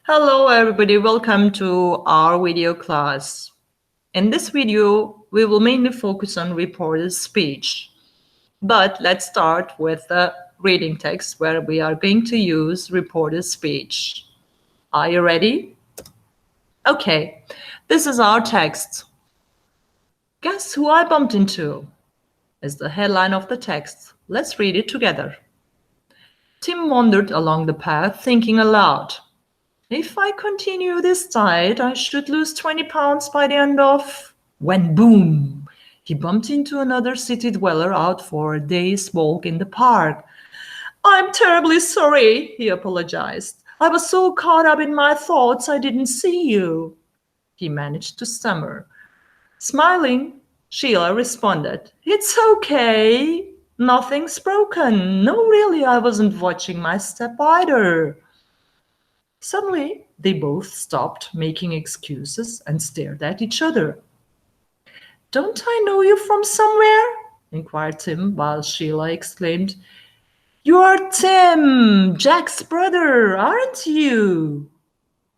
Hello everybody, welcome to our video class. In this video, we will mainly focus on reported speech. But let's start with the reading text where we are going to use reported speech. Are you ready? Okay, this is our text. Guess who I bumped into? Is the headline of the text. Let's read it together. Tim wandered along the path thinking aloud. If I continue this diet, I should lose 20 pounds by the end of... When boom! He bumped into another city dweller out for a day's walk in the park. I'm terribly sorry, he apologized. I was so caught up in my thoughts I didn't see you. He managed to stammer. Smiling, Sheila responded, It's okay. Nothing's broken. No, really, I wasn't watching my step either. Suddenly, they both stopped making excuses and stared at each other. Don't I know you from somewhere? Inquired Tim, while Sheila exclaimed, You're Tim, Jack's brother, aren't you?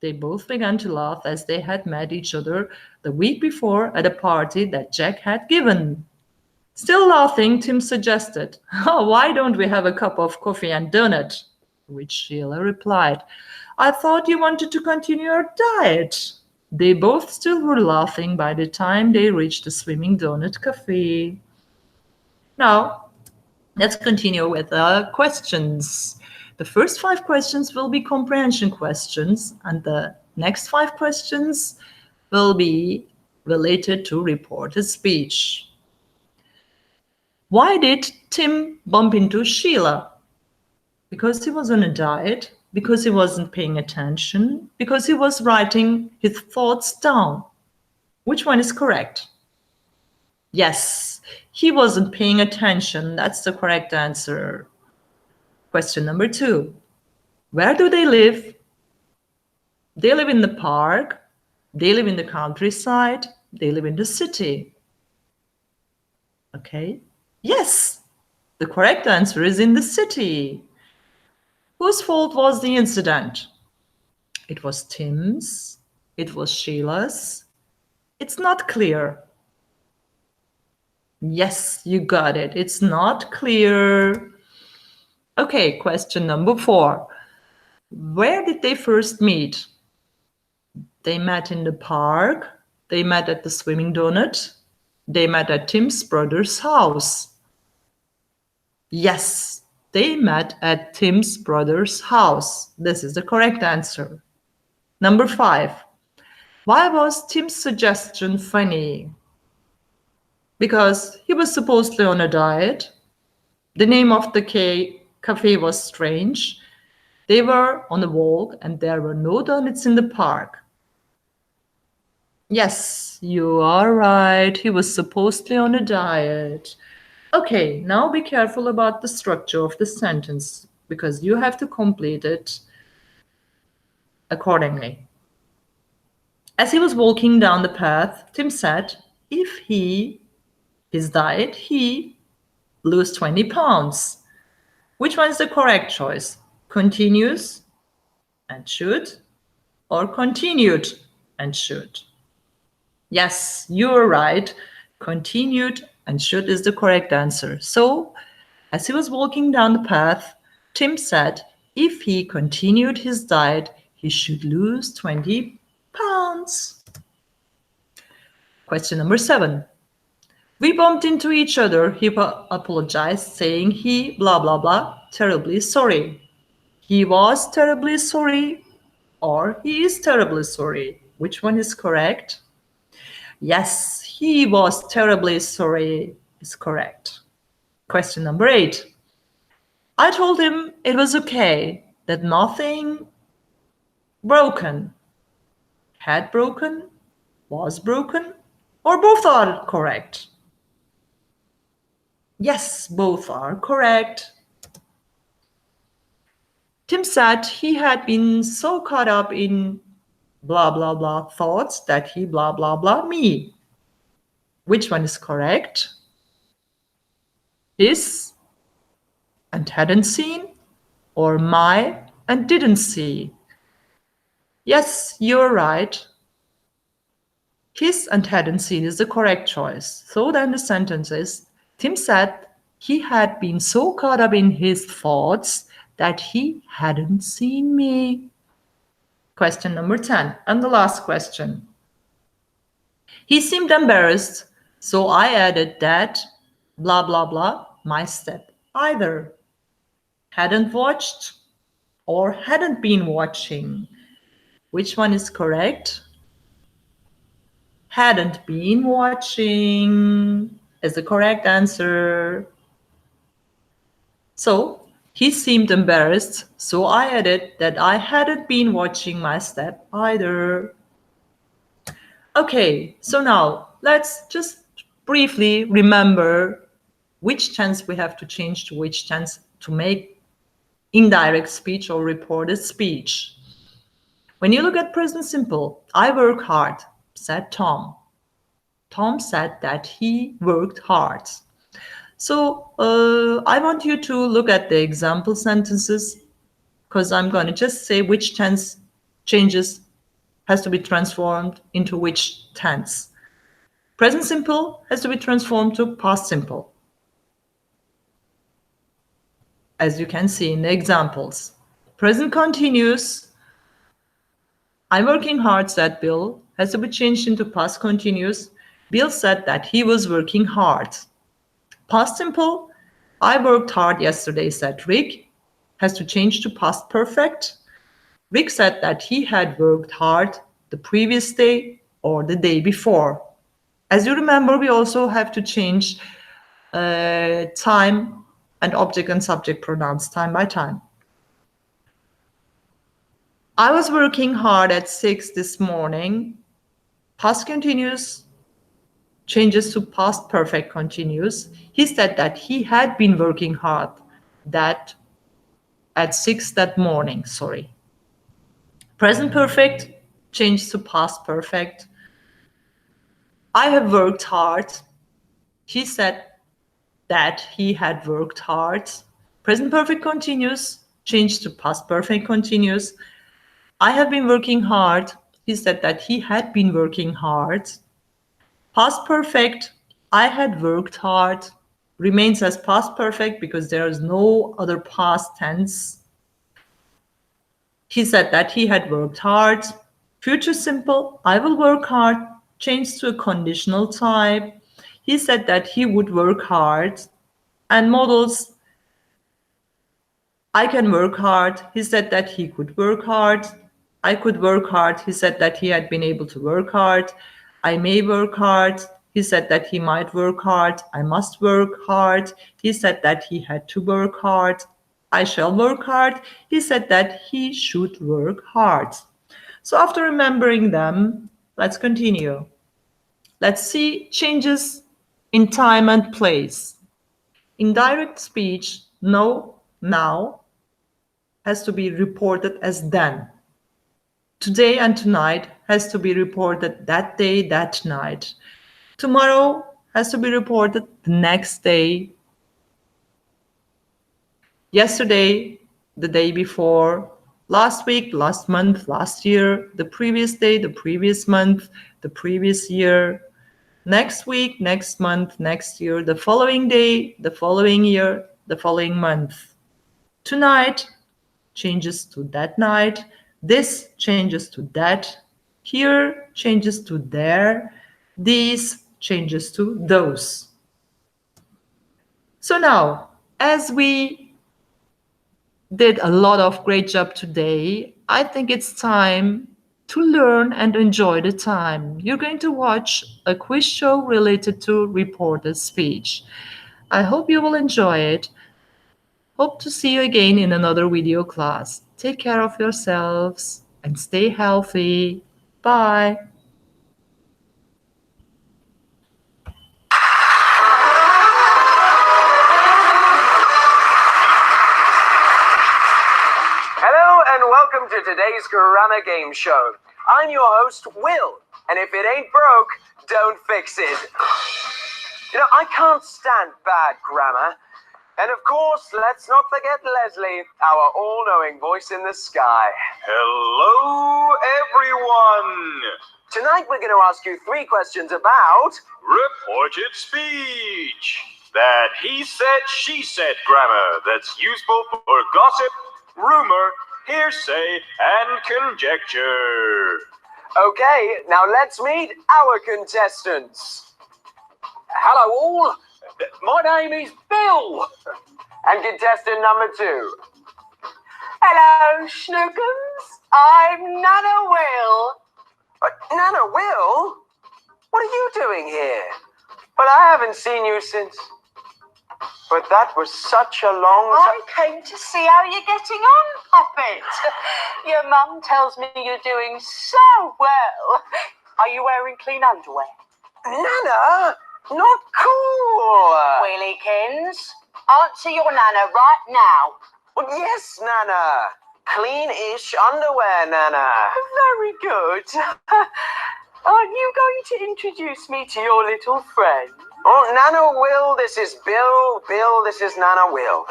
They both began to laugh as they had met each other the week before at a party that Jack had given. Still laughing, Tim suggested, Why don't we have a cup of coffee and donut? Which Sheila replied, I thought you wanted to continue your diet. They both still were laughing by the time they reached the Swimming Donut Cafe. Now, let's continue with the questions. The first 5 questions will be comprehension questions, and the next 5 questions will be related to reported speech. Why did Tim bump into Sheila? Because he was on a diet, because he wasn't paying attention, because he was writing his thoughts down. Which one is correct? Yes, he wasn't paying attention. That's the correct answer. Question number 2. Where do they live? They live in the park. They live in the countryside. They live in the city. Okay. Yes, the correct answer is in the city. Whose fault was the incident? It was Tim's. It was Sheila's. It's not clear. Yes, you got it. It's not clear. Okay, question number 4. Where did they first meet? They met in the park. They met at the Swimming Donut. They met at Tim's brother's house. Yes, they met at Tim's brother's house. This is the correct answer. Number 5. Why was Tim's suggestion funny? Because he was supposedly on a diet. The name of the cafe was strange. They were on a walk and there were no donuts in the park. Yes, you are right. He was supposedly on a diet. Okay, now be careful about the structure of the sentence because you have to complete it accordingly. As he was walking down the path, Tim said, if his diet, he lose 20 pounds. Which one is the correct choice? Continues and should or continued and should? Yes, you're right. Continued and should is the correct answer. So, as he was walking down the path, Tim said if he continued his diet, he should lose 20 pounds. Question number 7. We bumped into each other. He apologized, saying he blah blah blah, terribly sorry. He was terribly sorry or he is terribly sorry. Which one is correct? Yes, he was terribly sorry is correct. Question number 8. I told him it was okay, that nothing broken, had broken, was broken, or both are correct. Yes, both are correct. Tim said he had been so caught up in blah blah blah thoughts that he blah blah blah me. Which one is correct? His and hadn't seen, or my and didn't see? Yes, you're right. His and hadn't seen is the correct choice. So then the sentence is, Tim said he had been so caught up in his thoughts that he hadn't seen me. Question number 10, and the last question. He seemed embarrassed, so I added that blah blah blah my step either hadn't watched or hadn't been watching. Which one is correct? Hadn't been watching is the correct answer. So he seemed embarrassed, so I added that I hadn't been watching my step either. Okay, so now let's just briefly remember which tense we have to change to which tense to make indirect speech or reported speech. When you look at present simple, I work hard, said Tom. Tom said that he worked hard. So I want you to look at the example sentences because I'm going to just say which tense changes has to be transformed into which tense. Present simple has to be transformed to past simple, as you can see in the examples. Present continuous, I'm working hard, said Bill, has to be changed into past continuous. Bill said that he was working hard. Past simple, I worked hard yesterday, said Rick, has to change to past perfect. Rick said that he had worked hard the previous day or the day before. As you remember, we also have to change time and object and subject pronouns time by time. I was working hard at 6 this morning. Past continuous changes to past perfect continuous. He said that he had been working hard that at 6 that morning, Present perfect changes to past perfect. I have worked hard. He said that he had worked hard. Present perfect continuous changed to past perfect continuous. I have been working hard. He said that he had been working hard. Past perfect, I had worked hard, remains as past perfect because there is no other past tense. He said that he had worked hard. Future simple, I will work hard, changed to a conditional type. He said that he would work hard. And modals, I can work hard. He said that he could work hard. I could work hard. He said that he had been able to work hard. I may work hard. He said that he might work hard. I must work hard. He said that he had to work hard. I shall work hard. He said that he should work hard. So after remembering them, let's continue. Let's see changes in time and place. In direct speech, no, now has to be reported as then. Today and tonight has to be reported that day, that night. Tomorrow has to be reported the next day. Yesterday, the day before, last week, last month, last year, the previous day, the previous month, the previous year, next week, next month, next year, the following day, the following year, the following month. Tonight changes to that night. This changes to that. Here changes to there. These changes to those. So now, as we did a lot of great job today, I think it's time to learn and enjoy the time. You're going to watch a quiz show related to reported speech. I hope you will enjoy it. Hope to see you again in another video class. Take care of yourselves and stay healthy. Bye. Hello and welcome to today's grammar game show. I'm your host, Will, and if it ain't broke, don't fix it. You know, I can't stand bad grammar. And of course, let's not forget Leslie, our all-knowing voice in the sky. Hello, everyone! Tonight we're going to ask you 3 questions about... Reported speech. That he said, she said grammar that's useful for gossip, rumor, hearsay, and conjecture. Okay, now let's meet our contestants. Hello all, my name is Bill. And contestant number 2. Hello, Schnookums. I'm Nana Will. Nana Will? What are you doing here? But I haven't seen you since... But that was such a long I time. came to see how you're getting on, Puppet. Your mum tells me you're doing so well. Are you wearing clean underwear? Nana, not cool. Willykins, answer your Nana right now. Well, yes, Nana. Clean-ish underwear, Nana. Very good. Aren't you going to introduce me to your little friend? Oh, Nana Will, this is Bill. Bill, this is Nana Will.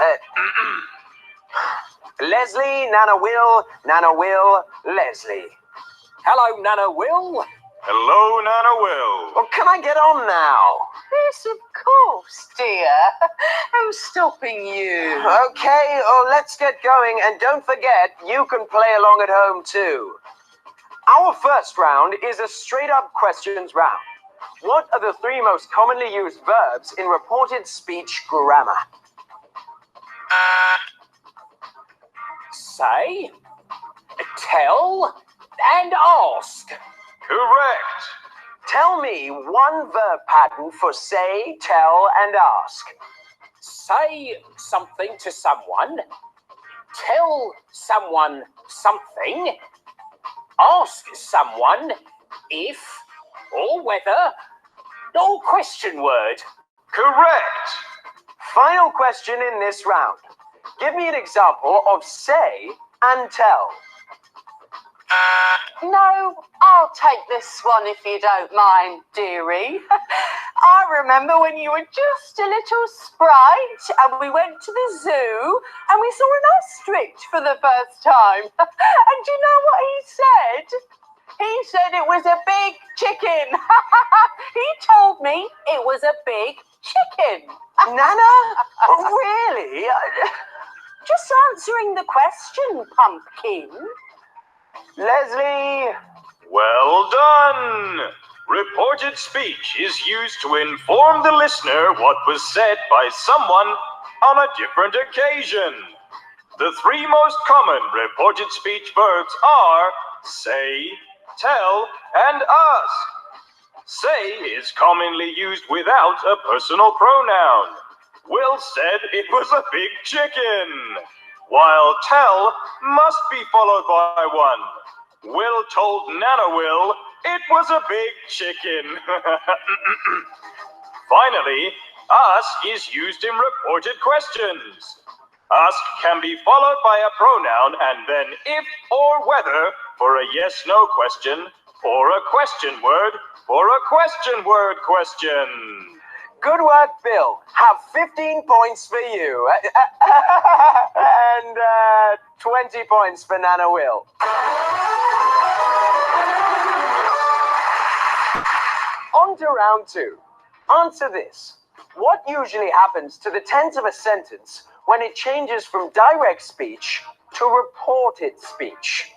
Leslie, Nana Will, Leslie. Hello, Nana Will. Hello, Nana Will. Well, can I get on now? Yes, of course, dear. Who's stopping you? Okay, let's get going. And don't forget, you can play along at home too. Our first round is a straight-up questions round. What are the 3 most commonly used verbs in reported speech grammar? Say, tell, and ask. Correct. Tell me one verb pattern for say, tell, and ask. Say something to someone. Tell someone something. Ask someone if or whether or question word. Correct. Final question in this round. Give me an example of say and tell. No, I'll take this one if you don't mind, dearie. I remember when you were just a little sprite and we went to the zoo and we saw an ostrich for the first time. And do you know what he said? He said it was a big chicken. He told me it was a big chicken. Nana? Really? Just answering the question, pumpkin. Leslie? Well done. Reported speech is used to inform the listener what was said by someone on a different occasion. The 3 most common reported speech verbs are say, tell, and ask. Say is commonly used without a personal pronoun. Will said it was a big chicken, while tell must be followed by one. Will told Nana Will it was a big chicken. Finally, ask is used in reported questions. Ask can be followed by a pronoun and then if or whether for a yes-no question or a question word for a question word question. Good work, Bill. Have 15 points for you. And 20 points for Nana Will. On to round 2. Answer this. What usually happens to the tense of a sentence when it changes from direct speech to reported speech?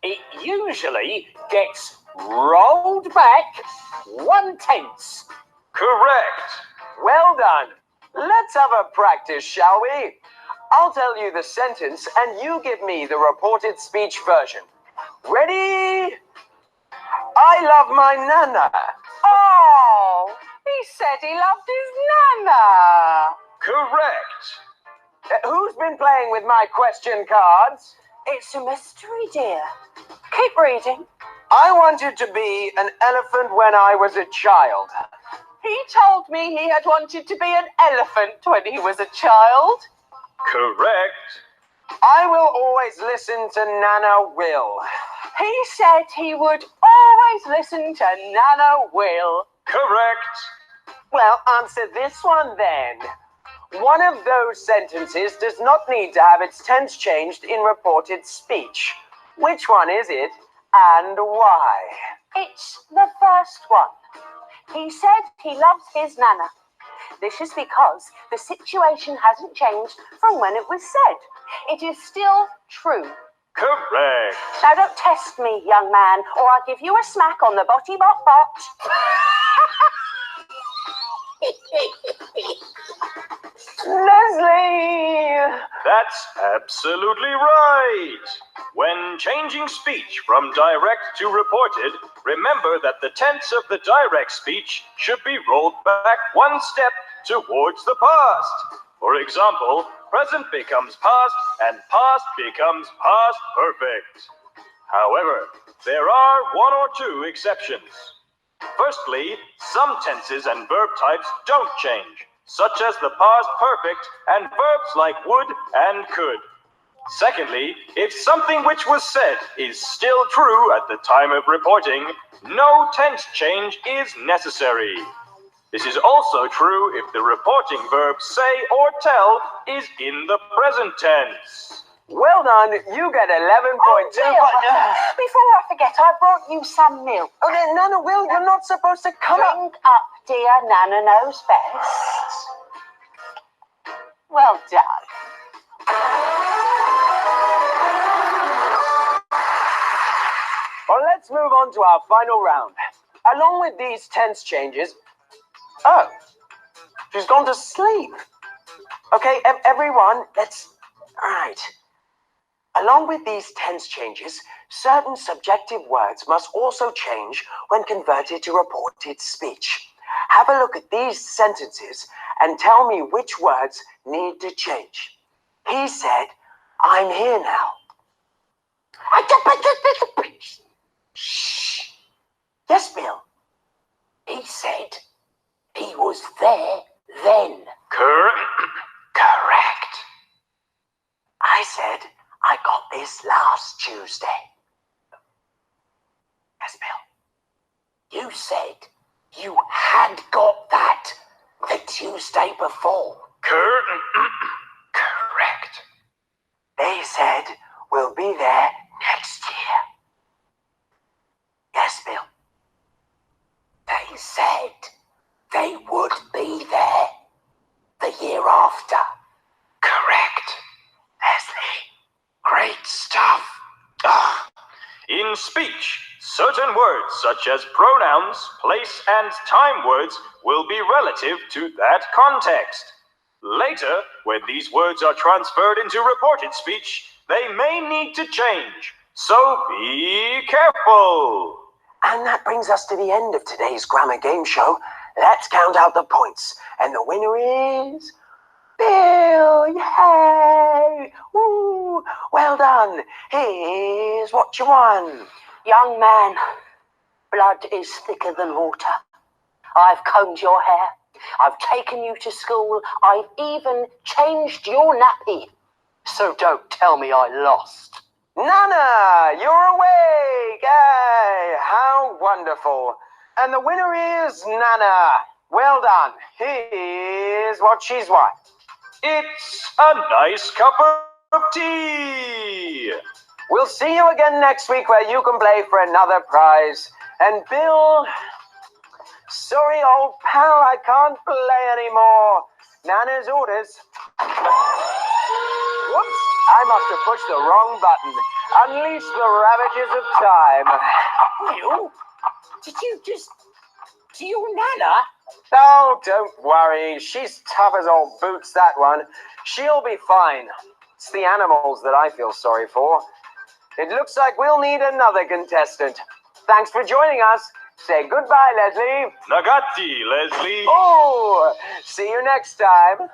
It usually gets rolled back 1/10. Correct. Well done. Let's have a practice, shall we? I'll tell you the sentence and you give me the reported speech version. Ready? I love my Nana. Oh, he said he loved his Nana. Correct. Who's been playing with my question cards? It's a mystery, dear. Keep reading. I wanted to be an elephant when I was a child. He told me he had wanted to be an elephant when he was a child. Correct. I will always listen to Nana Will. He said he would always listen to Nana Will. Correct. Well, answer this one then. One of those sentences does not need to have its tense changed in reported speech. Which one is it and why? It's the first one. He said he loves his Nana. This is because the situation hasn't changed from when it was said. It is still true. Correct. Now don't test me, young man, or I'll give you a smack on the botty bot bot. Leslie! That's absolutely right. When changing speech from direct to reported, remember that the tense of the direct speech should be rolled back one step towards the past. For example, present becomes past and past becomes past perfect. However, there are one or two exceptions. Firstly, some tenses and verb types don't change, such as the past perfect and verbs like would and could. Secondly, if something which was said is still true at the time of reporting, no tense change is necessary. This is also true if the reporting verb say or tell is in the present tense. Well done, you get 11.2. Before I forget, I brought you some milk. Okay, Nana, Will, you're not supposed to come up. Drink up, dear. Nana knows best. Well done. Well, let's move on to our final round. Along with these tense changes... Oh, she's gone to sleep. Okay, everyone, let's... All right. Along with these tense changes, certain subjective words must also change when converted to reported speech. Have a look at these sentences and tell me which words need to change. He said, I'm here now. Shh. Yes, Bill. He said he was there then. Correct. I said I got this last Tuesday. Yes, Bill. You said you had got that the Tuesday before. Correct. They said we'll be there next year. Yes, Bill. They said they would be there the year after. Correct. Leslie, great stuff. In speech, certain words such as pronouns, place, and time words will be relative to that context. Later, when these words are transferred into reported speech, they may need to change. So be careful. And that brings us to the end of today's grammar game show. Let's count out the points. And the winner is... Bill! Yay! Woo! Well done. Here's what you won. Young man, blood is thicker than water. I've combed your hair. I've taken you to school. I've even changed your nappy. So don't tell me I lost. Nana, you're awake! Hey, how wonderful. And the winner is Nana. Well done. Here's what she's won. It's a nice cup of tea. We'll see you again next week where you can play for another prize. And Bill, sorry old pal, I can't play anymore. Nana's orders. Whoops, I must have pushed the wrong button. Unleash the ravages of time. Bill, did you just... to your Nana? Oh, don't worry. She's tough as old boots, that one. She'll be fine. It's the animals that I feel sorry for. It looks like we'll need another contestant. Thanks for joining us. Say goodbye, Leslie. Nagati, Leslie. Oh, see you next time.